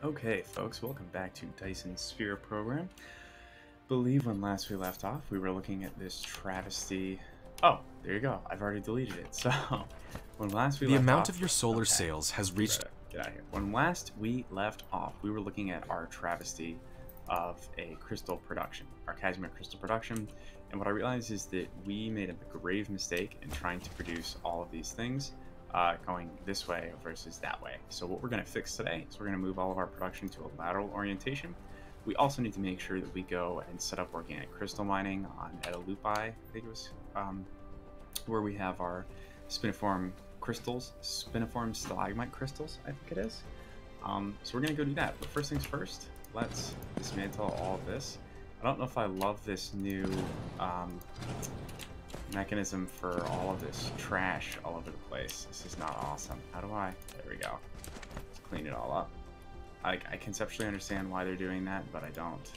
Okay, folks, welcome back to Dyson Sphere Program. Believe when last we left off, we were looking at this travesty. Oh, there you go. I've already deleted it. So, when last we The left amount off, of your solar sails has reached. Get out of here. When last we left off, we were looking at our travesty of a crystal production, our Casimir Crystal production, and what I realized is that we made a grave mistake in trying to produce all of these things. Going this way versus that way. So what we're going to fix today is we're going to move all of our production to a lateral orientation. We also need to make sure that we go and set up organic crystal mining on Edalupi, I think it was, where we have our spiniform crystals, spiniform stalagmite crystals, I think it is. So we're going to go do that. But first things first, let's dismantle all of this. I don't know if I love this new mechanism for all of this trash all over the place. This is not awesome. How do I? There we go. Let's clean it all up. I conceptually understand why they're doing that, but I don't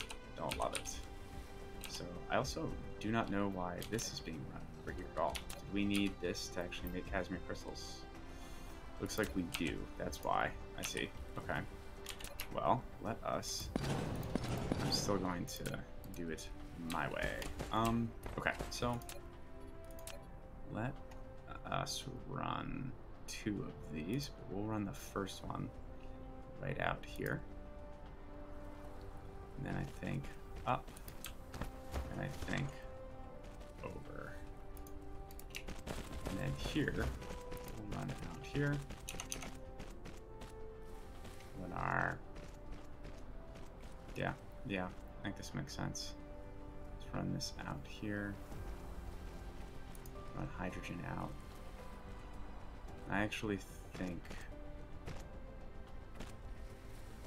love it. So I also do not know why this is being run over here at all. Did we need this to actually make Casimir crystals? Looks like we do. That's why. I see. Okay. Well, let us. I'm still going to do it my way. Okay, so let us run 2 of these, but we'll run the first one right out here. And then I think up, and I think over. And then here, we'll run out here. Then our, yeah, I think this makes sense. Let's run this out here. Run hydrogen out. I actually think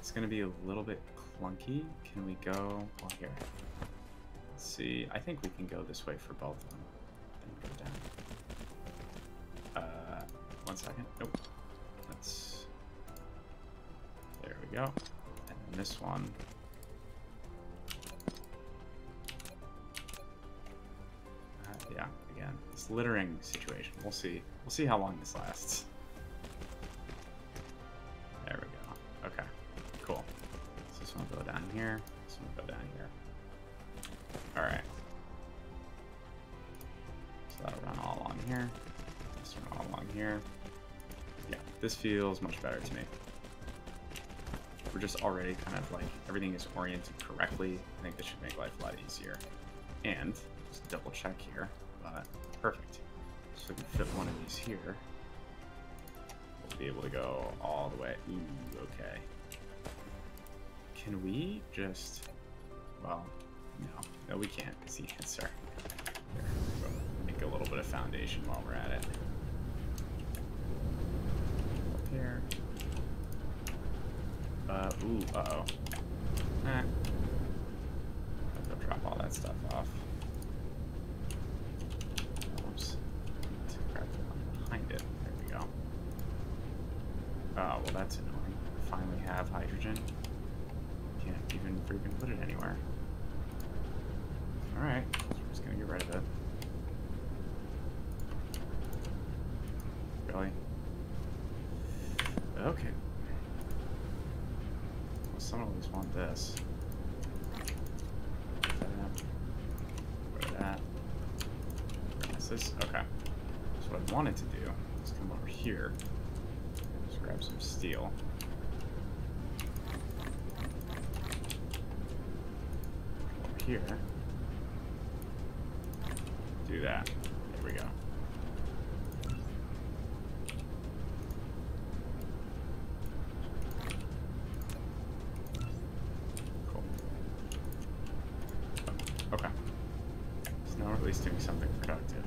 it's going to be a little bit clunky. Can we go? Well, here. Let's see. I think we can go this way for both of them. Then go down. 1 second. Nope. Let's. There we go. And then this one. Yeah, again, this littering situation. We'll see. We'll see how long this lasts. There we go. Okay, cool. So this one will go down here. This one will go down here. All right. So that'll run all along here. This one all along here. Yeah, this feels much better to me. We're just already kind of like everything is oriented correctly. I think this should make life a lot easier. And just double check here, but perfect. So we can fit one of these here. We'll be able to go all the way. Ooh, okay. Can we just, well, no, we can't is the answer. Here, we'll make a little bit of foundation while we're at it. Up here. Ooh, uh-oh. I'll go drop all that stuff off. Oops. Let's grab the one behind it. There we go. Oh, well that's annoying. We finally have hydrogen. Can't even freaking put it anywhere. Alright, so we're just gonna get rid of it. Really? Okay. Some of these want this. That. This. Okay. So what I wanted to do is come over here. Just grab some steel. Come over here. Do that. There we go. Okay. So now we're at least doing something productive.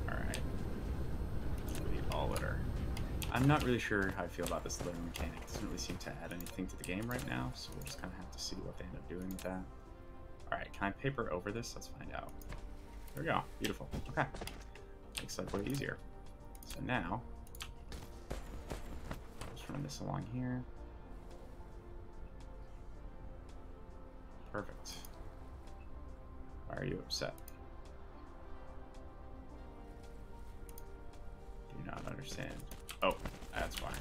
Alright. Delete all litter. I'm not really sure how I feel about this litter mechanic. It doesn't really seem to add anything to the game right now, so we'll just kind of have to see what they end up doing with that. Alright, can I paper over this? Let's find out. There we go. Beautiful. Okay. Makes life way easier. So now, let's run this along here. Perfect. Why are you upset? Do not understand. Oh, That's why.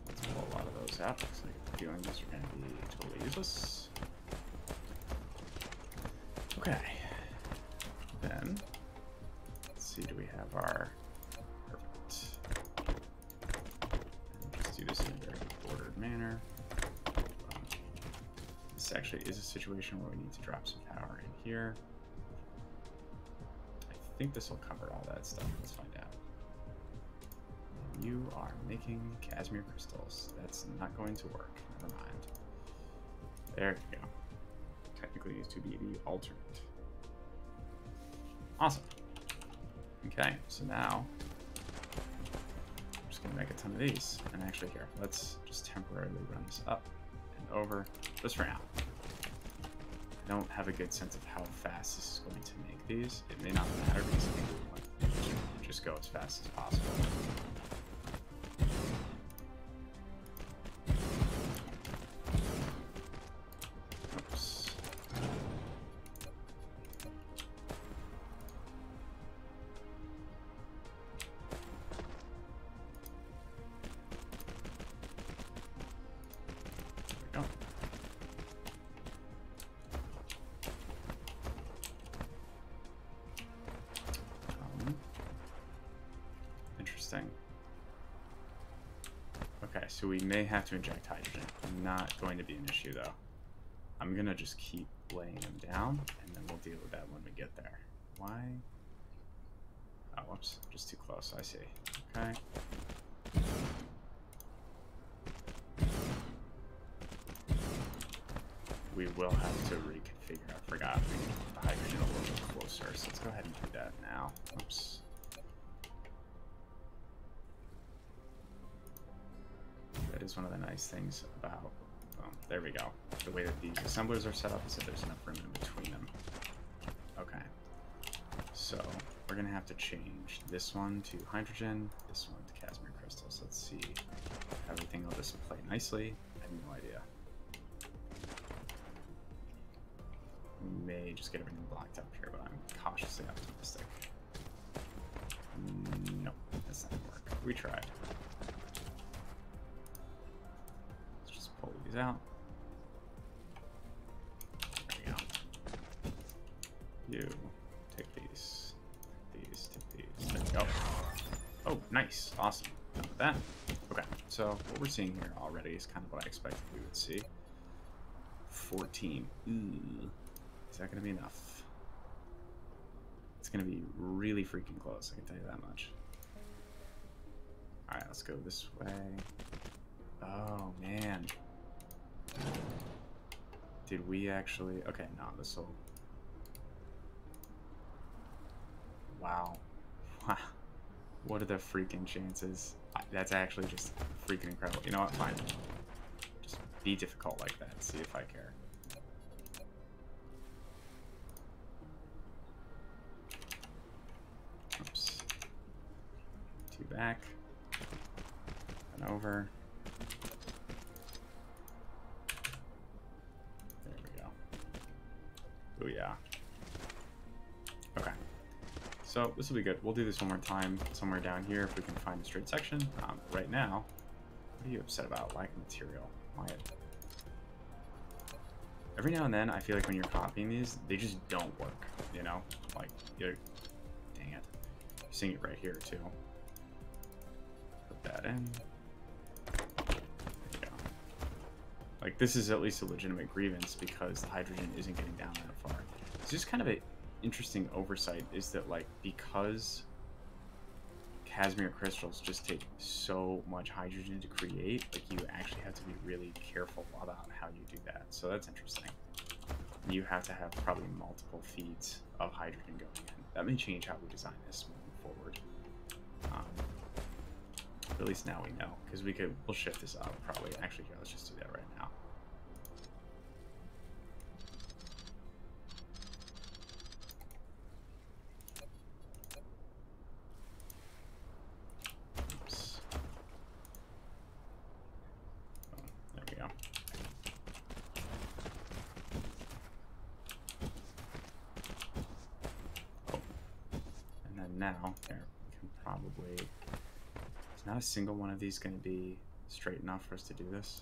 Let's pull a lot of those out. Looks like I'm feeling these are going to be totally useless. Okay. Then, let's see, do we have our... Perfect. And just do this in a very ordered manner. This actually is a situation where we need to drop some power in here. I think this will cover all that stuff. Let's find out. You are making Casimir crystals. That's not going to work. Never mind. There you go. Technically needs to be the alternate. Awesome. Okay, so now I'm just gonna make a ton of these. And actually here, let's just temporarily run this up and over, just for now. I don't have a good sense of how fast this is going to make these. It may not matter because I think we want to just go as fast as possible. Oops. There we go. Interesting. Okay, so we may have to inject hydrogen. Not going to be an issue though. I'm gonna just keep laying them down, and then we'll deal with that when we get there. Why? Oh, whoops, just too close, I see. Okay. We will have to reconfigure. I forgot we need the hydrogen a little bit closer, so let's go ahead and do that now. Oops. That is one of the nice things about, there we go. The way that these assemblers are set up is that there's enough room in between them. Okay. So we're gonna have to change this one to hydrogen, this one to Casimir crystals. Let's see. Everything will just play nicely. I have no idea. We may just get everything blocked up here, but I'm cautiously optimistic. Nope, that's not gonna work. We tried. Let's just pull these out. There we go. You take these, take these. There we go. Oh, nice, awesome. Done with that. Okay, so what we're seeing here already is kind of what I expected we would see. 14. Ooh. Is that going to be enough? It's going to be really freaking close, I can tell you that much. Alright, let's go this way. Oh, man. Did we actually... Okay, no, this will... Wow. Wow. What are the freaking chances? That's actually just freaking incredible. You know what? Fine. Just be difficult like that. See if I care. Oops. 2 back. And over. There we go. Oh yeah. Okay. So this will be good. We'll do this one more time somewhere down here if we can find a straight section. Right now, what are you upset about? Lack of material. Why? Every now and then, I feel like when you're copying these, they just don't work. You know, like you're. Dang it. You're seeing it right here too. Put that in. There you go. Like this is at least a legitimate grievance because the hydrogen isn't getting down that far. It's just kind of a interesting oversight is that like because Casimir crystals just take so much hydrogen to create, like you actually have to be really careful about how you do that. So that's interesting. You have to have probably multiple feeds of hydrogen going in. That may change how we design this moving forward. But at least now we know because we'll shift this up probably. Actually, here, let's just do that right now. Now, here, we can probably Is not a single one of these going to be straight enough for us to do this?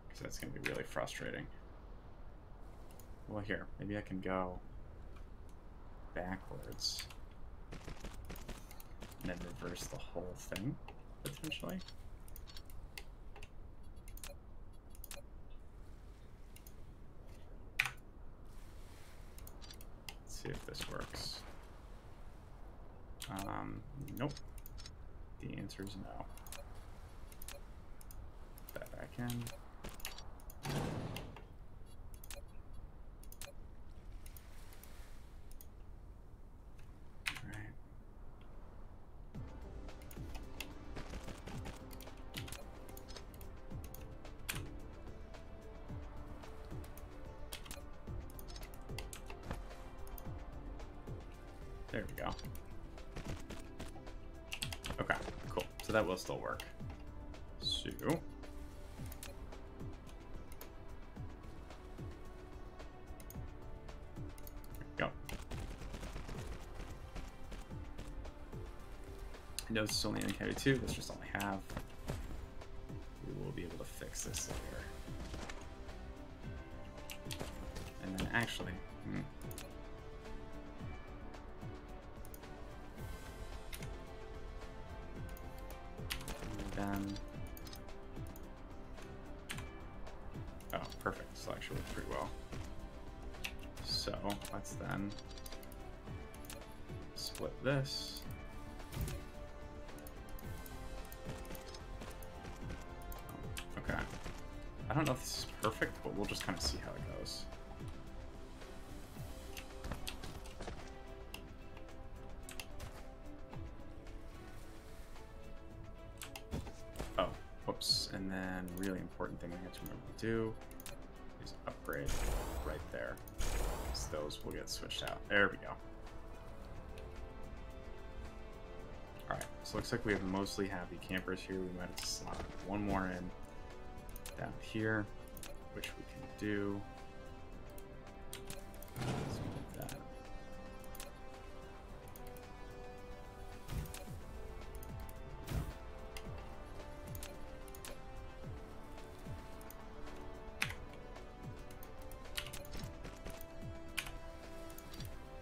Because that's going to be really frustrating. Well, here, maybe I can go backwards and then reverse the whole thing, potentially. Let's see if this works. Nope. The answer is no. Put that back in. There we go. Okay, cool. So that will still work. So go. No, this is only encoded 2. Let's just only have. We will be able to fix this later. And then actually. Oh, perfect. This actually worked pretty well. So let's then split this. Okay. I don't know if this is perfect, but we'll just kind of see how it goes. Whoops, and then really important thing I have to remember to do is upgrade right there. So those will get switched out. There we go. Alright, so looks like we have mostly happy campers here. We might have to slot one more in down here, which we can do. Let's move that.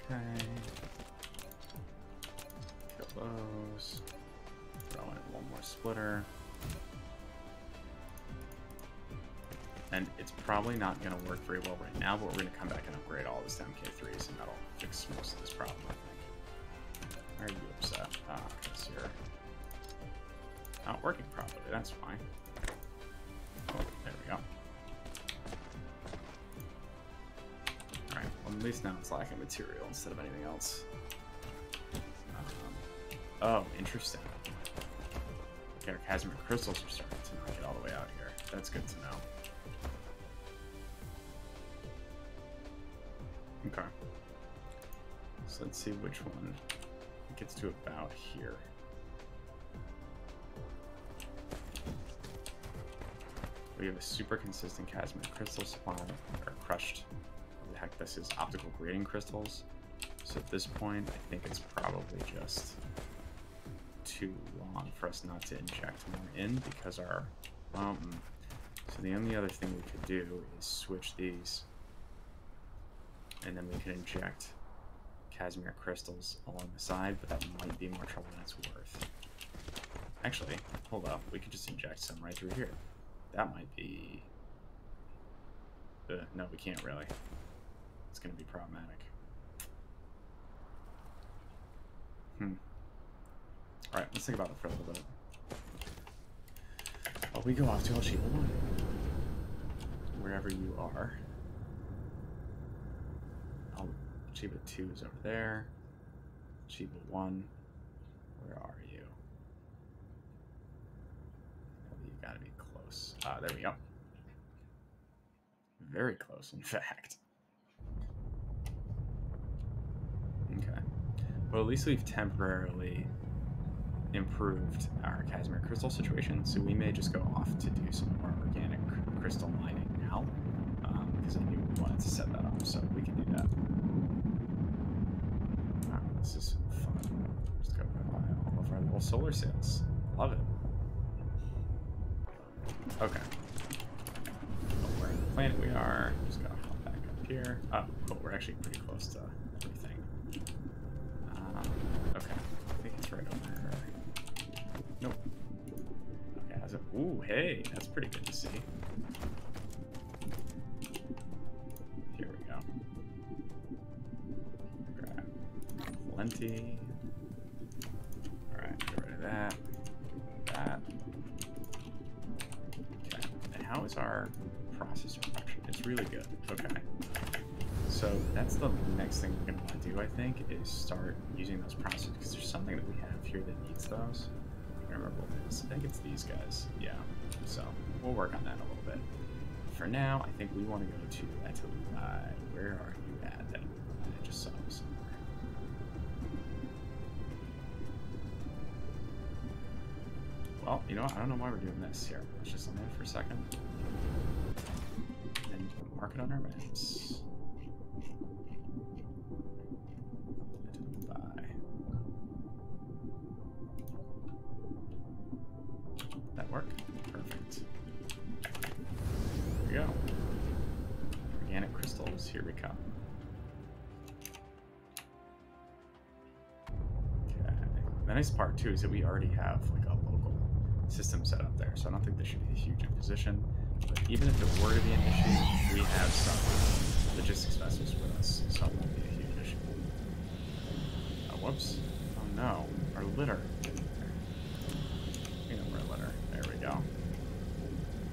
Okay. Kill those. Throw in one more splitter. And it's probably not going to work very well right now, but we're going to come back and upgrade all this to MK3s, and that'll fix most of this problem, I think. Why are you upset? Ah, because you're not working properly. That's fine. Oh, there we go. Alright, well, at least now it's lacking material instead of anything else. Oh, interesting. Okay, our Casimir Crystals are starting to not get all the way out here. That's good to know. Okay. So let's see which one it gets to about here. We have a super consistent Casimir Crystal supply, or crushed. What the heck, this is optical grading crystals. So at this point, I think it's probably just too long for us not to inject more in because our so the only other thing we could do is switch these, and then we can inject Casimir crystals along the side, but that might be more trouble than it's worth. Actually, hold up, we could just inject some right through here. That might be no, we can't really. It's going to be problematic. Alright, let's think about it for a little bit. Well, we go off to Alchiba 1. Wherever you are. Alchiba 2 is over there. Alchiba 1. Where are you? You gotta be close. There we go. Very close, in fact. Okay. Well, at least we've temporarily improved our Casimir crystal situation, so we may just go off to do some more organic crystal mining now, because I knew we wanted to set that up, so we can do that. Wow, this is fun. Just go buy all of our little solar sails. Love it. Okay. Where on the planet we are. Just gonna hop back up here. Oh, cool. We're actually pretty close to everything. Okay. I think it's right over here. Nope. Okay, how's it? Ooh, hey, that's pretty good to see. Here we go. Grab plenty. Alright, get rid of that. That. Okay. And how is our processor function? It's really good. Okay. So that's the next thing we're going to want to do, I think, is start using those processors, because there's something that we have here that needs those. I can't remember what it is. I think it's these guys. Yeah. So we'll work on that a little bit. For now, I think we want to go to Atelier. Where are you at? I just saw you somewhere. Well, you know what? I don't know why we're doing this here. Let's just land for a second. And mark it on our maps. That work? Perfect. Here we go. Organic crystals, here we come. Okay. The nice part too is that we already have like a local system set up there, so I don't think this should be a huge imposition. But even if it were to be an issue, we have some logistics vessels with us, so it won't be a huge issue. Oh, whoops. Oh no, our litter. There we go.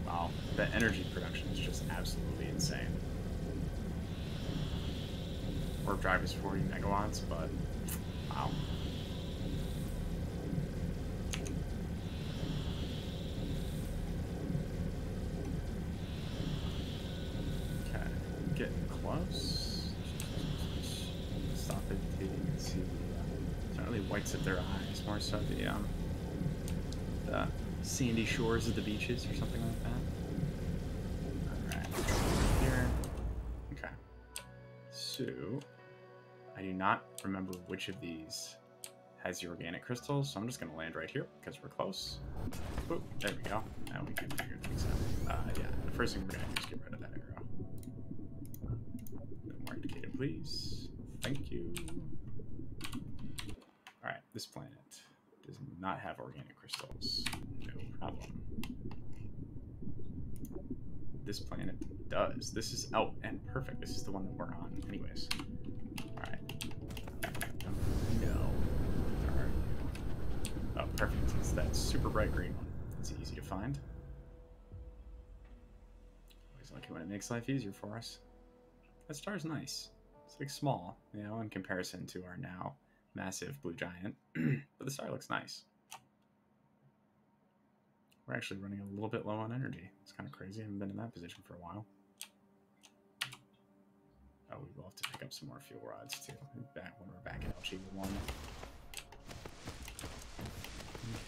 Wow, the energy production is just absolutely insane. Warp drive is 40 megawatts, but wow. Okay, getting close. Stop it. You can see it's not really whites at their eyes, more so the sandy shores of the beaches or something like that. Alright, here. Okay. So, I do not remember which of these has the organic crystals, so I'm just going to land right here because we're close. Boop, there we go. Now we can figure things out. Yeah, the first thing we're going to do is get rid of that arrow. No more indicated, please. Thank you. Alright, this planet does not have organic crystals. No problem. This planet does. This is... Oh, and perfect. This is the one that we're on anyways. Alright. No. Where are you? Oh, perfect. It's that super bright green one. It's easy to find. Always lucky when it makes life easier for us. That star's nice. It's like small, you know, in comparison to our now massive blue giant. But the star looks nice. We're actually running a little bit low on energy. It's kind of crazy. I haven't been in that position for a while. Oh, we will have to pick up some more fuel rods too. Back when we're back at Algae 1.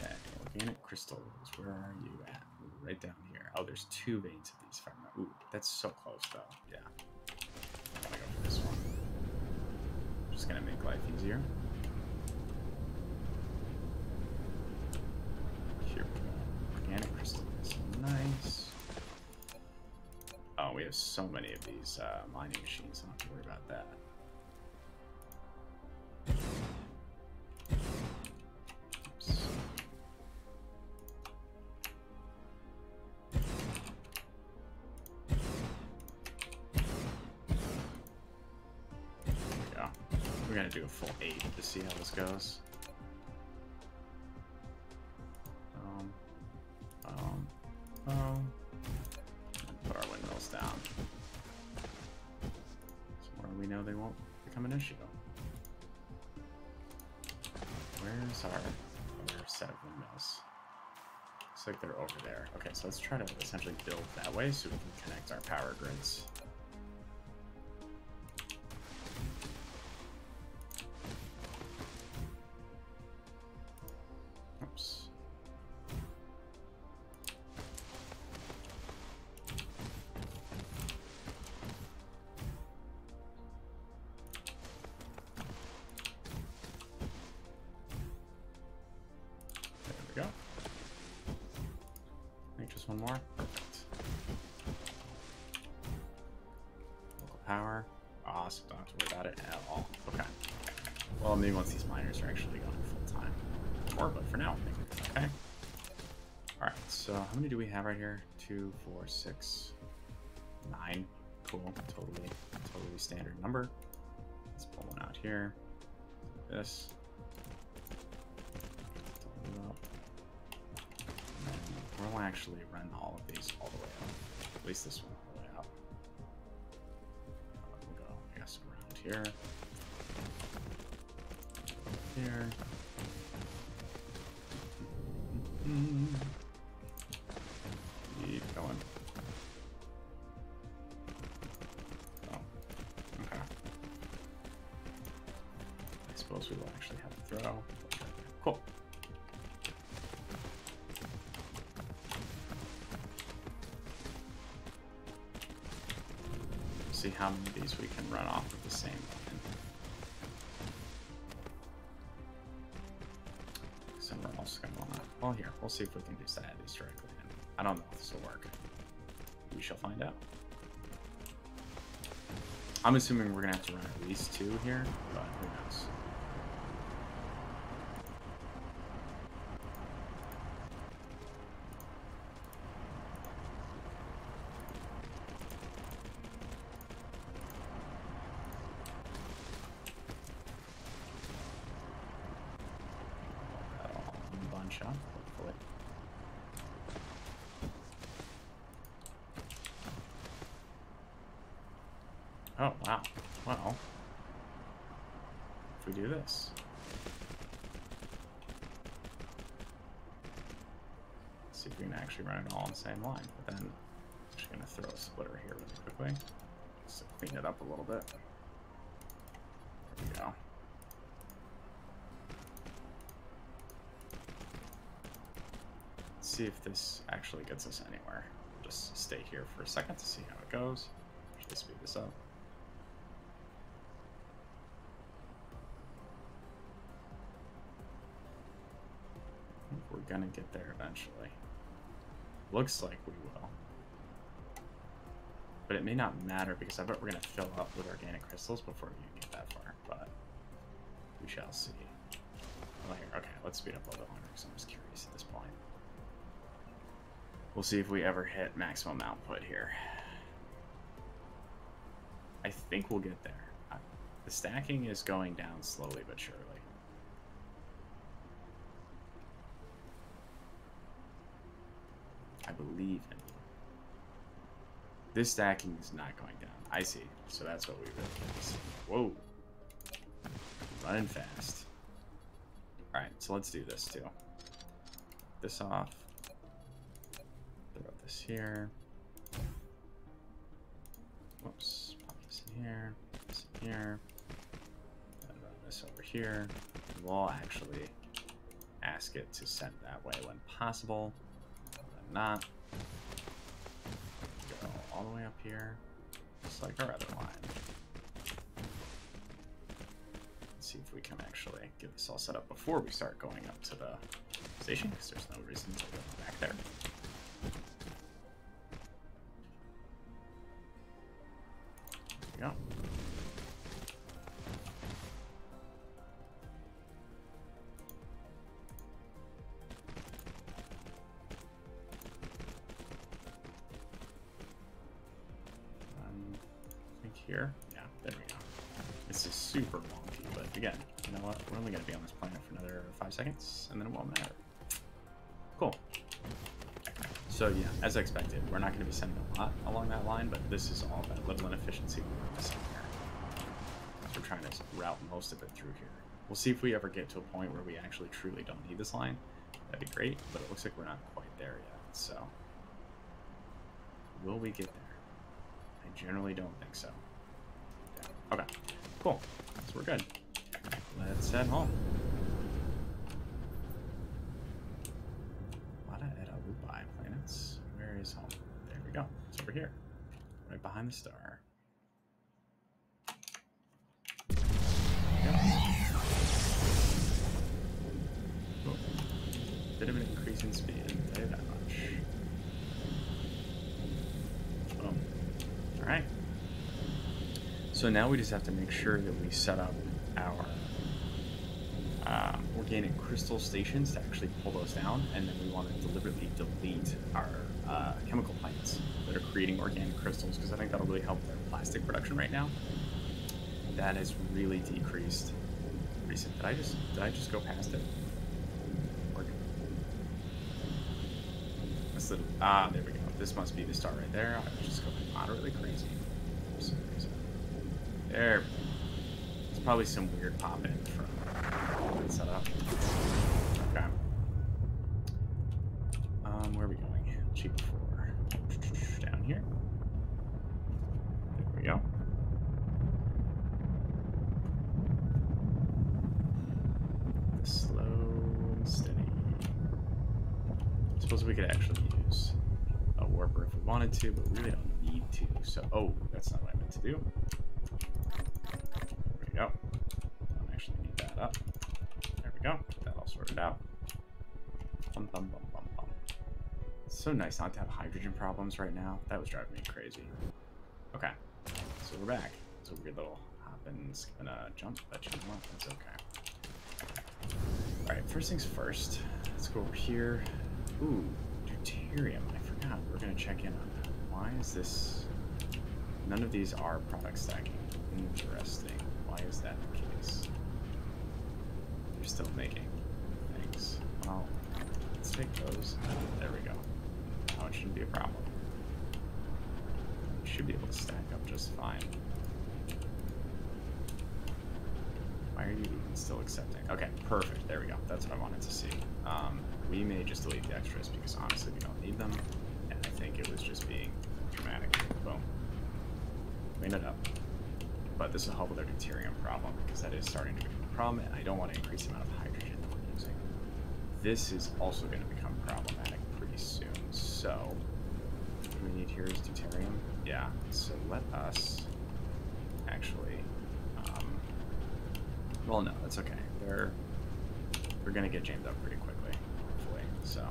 Okay, organic crystals. Where are you at? Ooh, right down here. Oh, there's 2 veins of these. If I remember. Ooh, that's so close though. Yeah. I'm gonna go for this one. Just gonna make life easier. Here we go. Organic crystals. Nice. Oh, we have so many of these mining machines. I don't have to worry about that. Oops. There we go. We're gonna do a full 8 to see how this goes. Put our windmills down. So we know they won't become an issue. Where's our other set of windmills? Looks like they're over there. Okay, so let's try to essentially build that way so we can connect our power grids. Oops. we go. I think just one more. Perfect. Local power. Awesome. Don't have to worry about it at all. Okay. Well, maybe once these miners are actually going full time. Or, but for now, I think we're okay. Alright, so how many do we have right here? 2, 4, 6, 9. Cool. Totally standard number. Let's pull one out here. This. We'll actually run all of these all the way up. At least this one all the way up. We'll go, I guess, around here. Here. Keep going. Oh, okay. I suppose we will actually have to throw. Cool. See how many of these we can run off of the same line. So we're also going to want to, well, here, we'll see if we can just add these directly in. I don't know if this will work. We shall find out. I'm assuming we're going to have to run at least 2 here, but who knows. Hopefully. Oh, wow. Well, if we do this. Let's see if we can actually run it all on the same line. But then I'm just going to throw a splitter here really quickly. Just to clean it up a little bit. There we go. See if this actually gets us anywhere. Just stay here for a second to see how it goes. Should speed this up. We're gonna get there eventually. Looks like we will. But it may not matter because I bet we're gonna fill up with organic crystals before we get that far. But we shall see. Oh, here. Okay, let's speed up a little bit longer because I'm just curious at this point. We'll see if we ever hit maximum output here. I think we'll get there. The stacking is going down slowly but surely. I believe in you. This stacking is not going down. I see. So that's what we really need to see. Whoa. Running fast. Alright, so let's do this too. This off. Throw this here. Whoops. Pop this in here. This in here. And run this over here. And we'll actually ask it to send that way when possible. When not. Go all the way up here. Just like our other line. Let's see if we can actually get this all set up before we start going up to the station, because there's no reason to go back there. There we go. I think here. Yeah, there we go. This is super wonky, but again, you know what? We're only going to be on this planet for another 5 seconds, and then it won't matter. Cool. So yeah, as I expected, we're not going to be sending a lot along that line, but this is all that little inefficiency we're missing here. So we're trying to route most of it through here. We'll see if we ever get to a point where we actually truly don't need this line. That'd be great, but it looks like we're not quite there yet. So, will we get there? I generally don't think so. Yeah. Okay, cool. So we're good. Let's head home. Planets. Where is home? There we go. It's over here. Right behind the star. Yep. Cool. bit of an increase in speed, I'll tell you that much. Boom. Alright. So now we just have to make sure that we set up our organic crystal stations to actually pull those down, and then we want to deliberately delete our chemical plants that are creating organic crystals, because I think that'll really help their plastic production right now. That has really decreased recent. Did I just go past it? This little, there we go. This must be the star right there. I just go moderately crazy for some reason. There. It's probably some weird pop-in from that setup. Okay. Where are we going? Cheap before. Down here. There we go. Slow and steady. I suppose we could actually use a warper if we wanted to, but we really don't need to. So, oh, that's not what I meant to do. There we go. Don't actually need that up. There we go. Get that all sorted out. Bum, bum, bum, bum, bum. It's so nice not to have hydrogen problems right now. That was driving me crazy. Okay, so we're back. It's a weird little hop and skip and jump, but you know what? That's okay. Alright, first things first. Let's go over here. Ooh, deuterium. I forgot. We're going to check in on that. Why is this... None of these are product stacking. Interesting. Why is that the case? They're still making things. Well, let's take those. There we go. Now it shouldn't be a problem. We should be able to stack up just fine. Why are you even still accepting? Okay, perfect. There we go. That's what I wanted to see. We may just delete the extras because honestly we don't need them. And I think it was just being dramatic. Boom. Clean it up. But this will help with our deuterium problem because that is starting to become a problem, and I don't want to increase the amount of hydrogen that we're using. This is also going to become problematic pretty soon. So, what we need here is deuterium. Yeah, so let us actually... well, no, that's okay. We're going to get jammed up pretty quickly, hopefully. So,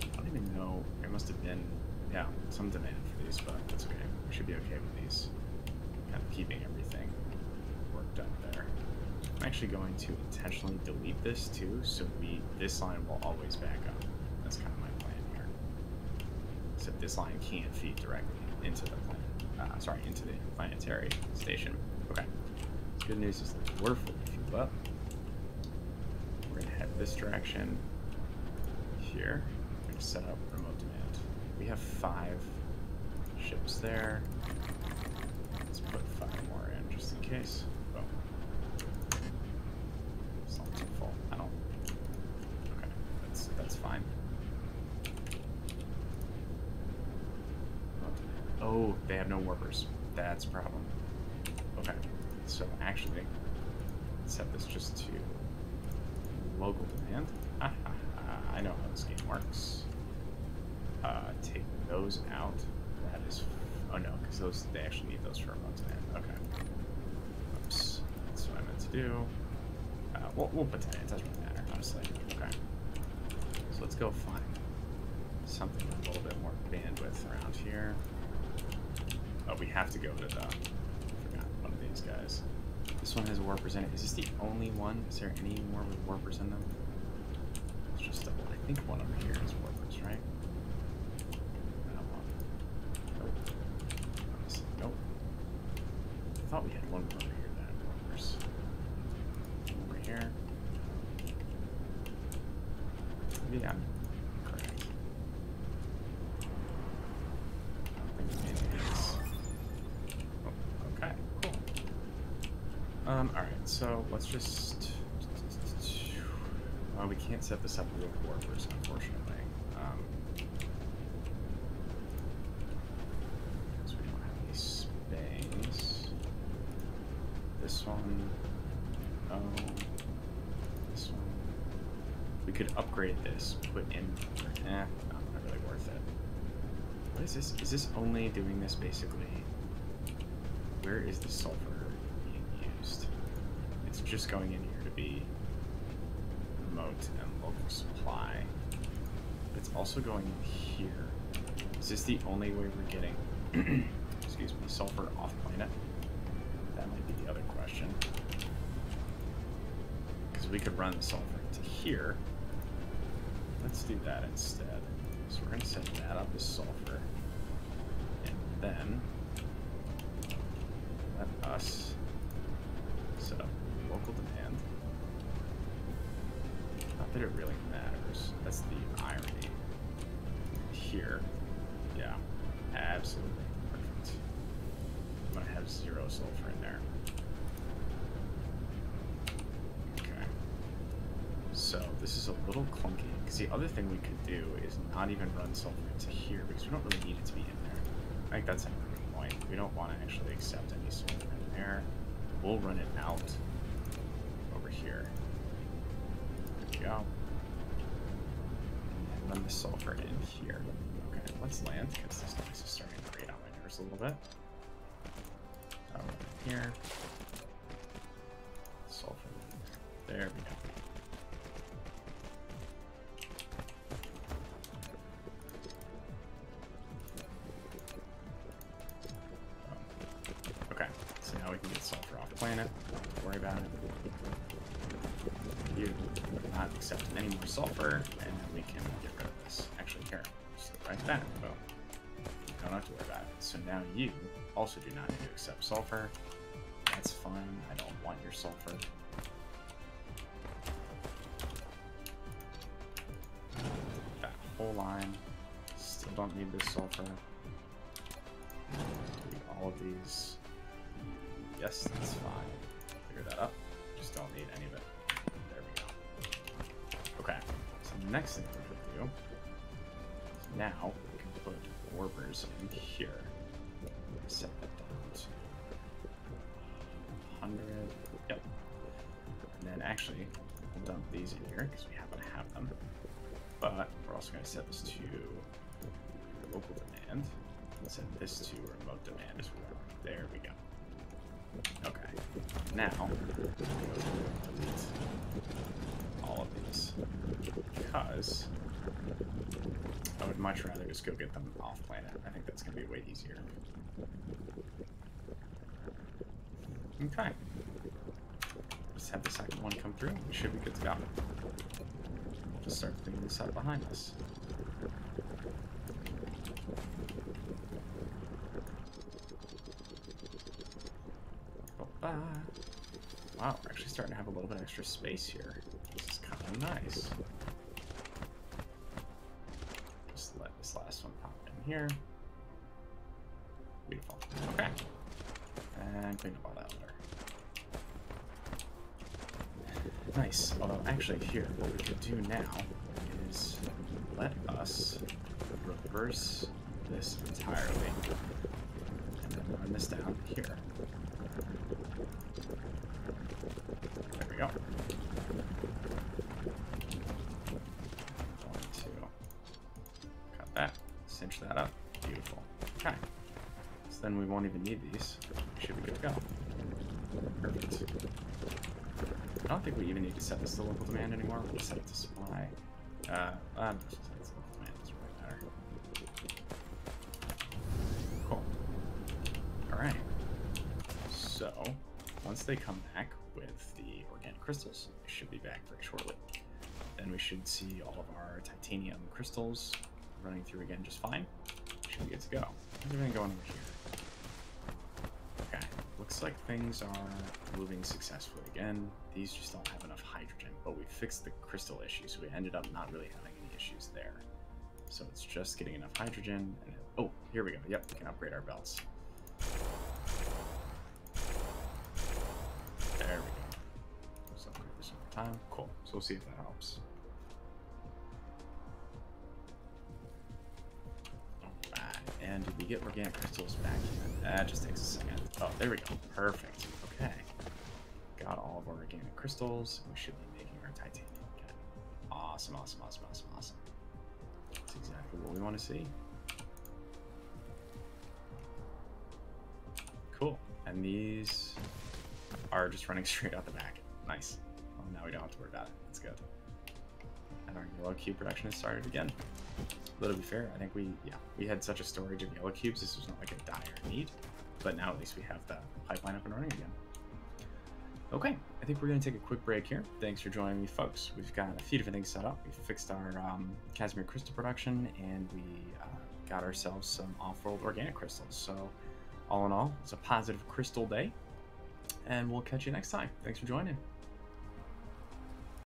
I don't even know. There must have been, yeah, some demand for these, but that's okay. We should be okay with these. Kind of keeping everything worked up there. I'm actually going to intentionally delete this too, so this line will always back up. That's kind of my plan here. Except this line can't feed directly into the into the planetary station. Okay. Good news is that we're fully fueled up. We're going to head this direction here. We're going to set up remote demand. We have 5 ships there. Let's put 5 more in just in case. Boom. It's not too full. I don't. Okay, that's fine. Oh, they have no warpers. That's a problem. Okay. So actually, set this just to local demand. I know how this game works. Take those out. That is, oh no, because they actually need those for remote demand. Okay. Oops. That's what I meant to do. We'll put that in. It doesn't really matter, honestly. Okay. So let's go find something with a little bit more bandwidth around here. Oh, we have to go to the. One of these guys. This one has warpers in it. Is this the only one? Is there any more with warpers in them? Let's just double. I think one over here is warpers, right? That one. Nope. Honestly, nope. I thought we had one more over here that had warpers. Over here. Maybe I'm correct. I don't think it's any of these. Alright, so let's just... Well, we can't set this up with warpers, unfortunately. Because we don't have any space. This one... Oh... This one... We could upgrade this, put in... not really worth it. What is this? Is this only doing this, basically? Where is the sulfur? It's just going in here to be remote and local supply. also going in here. Is this the only way we're getting, excuse me, sulfur off planet? That might be the other question. Because we could run sulfur into here. Let's do that instead. So we're going to set that up as sulfur. And then let us set up local demand. Not that it really matters. That's the irony. Here. Yeah. Absolutely. Perfect. I'm going to have 0 sulfur in there. Okay. So this is a little clunky, because the other thing we could do is not even run sulfur into here, because we don't really need it to be in there. I think that's a good point. We don't want to actually accept any sulfur in there. We'll run it out over here. There we go. And run the sulfur in here. Okay, let's land, because this noise is starting to grate on my nerves a little bit. Here. Sulfur. There we go. Okay, so now we can get sulfur off planet. Don't worry about it. You will not accept any more sulfur, and then we can get rid of this. Actually, here, just right that. Boom. Don't have to worry about it. So now you also do not need to accept sulfur. That's fine. I don't want your sulfur. That whole line. Still don't need this sulfur. Delete all of these. Yes, that's fine. Figure that up. Just don't need any of it. There we go. Okay. So the next thing we're going to do is now we can put orbers in here. Set that down to 100. Yep. And then actually, we'll dump these in here because we happen to have them. But we're also going to set this to local demand. Set this to remote demand as well. There we go. Okay. Now, delete all of these because I would much rather just go get them off planet. I think that's going to be way easier. Okay. Just have the second one come through. We should be good to go. We'll just start cleaning this up behind us. Wow, we're actually starting to have a little bit extra space here. This is kind of nice. Just let this last one pop in here. Beautiful. Okay. And clean up all that litter. Nice. Although, actually, here, what we could do now is let us reverse this entirely. And then run this down here. There we go. Going to cut that, cinch that up. Beautiful. Okay. So then we won't even need these. We should be good to go. Perfect. I don't think we even need to set this to local demand anymore. We'll set it to supply. I'm just set it to local demand. Doesn't really matter. Cool. All right. So once they come back with the organic crystals, they should be back very shortly. Then we should see all of our titanium crystals running through again just fine. Should be good to go. How's everything going over here? Okay, looks like things are moving successfully again. These just don't have enough hydrogen, but we fixed the crystal issue, so we ended up not really having any issues there. So it's just getting enough hydrogen. And oh, here we go. Yep, we can upgrade our belts. There we go. So upgrade this one more time. Cool. So we'll see if that helps. Alright, and did we get organic crystals back yet? That just takes a second. Oh, there we go. Perfect. Okay. Got all of our organic crystals. We should be making our titanium again. Awesome, awesome, awesome, awesome, awesome. That's exactly what we want to see. Cool. And these are just running straight out the back. Nice. Well, now we don't have to worry about it. That's good. and our yellow cube production has started again. But to be fair, I think we had such a storage of yellow cubes, this was not like a dire need. But now at least we have the pipeline up and running again. Okay, I think we're going to take a quick break here. Thanks for joining me, folks. We've got a few different things set up. We fixed our Casimir Crystal production, and we got ourselves some off-world organic crystals. So all in all, it's a positive crystal day, and we'll catch you next time. Thanks for joining.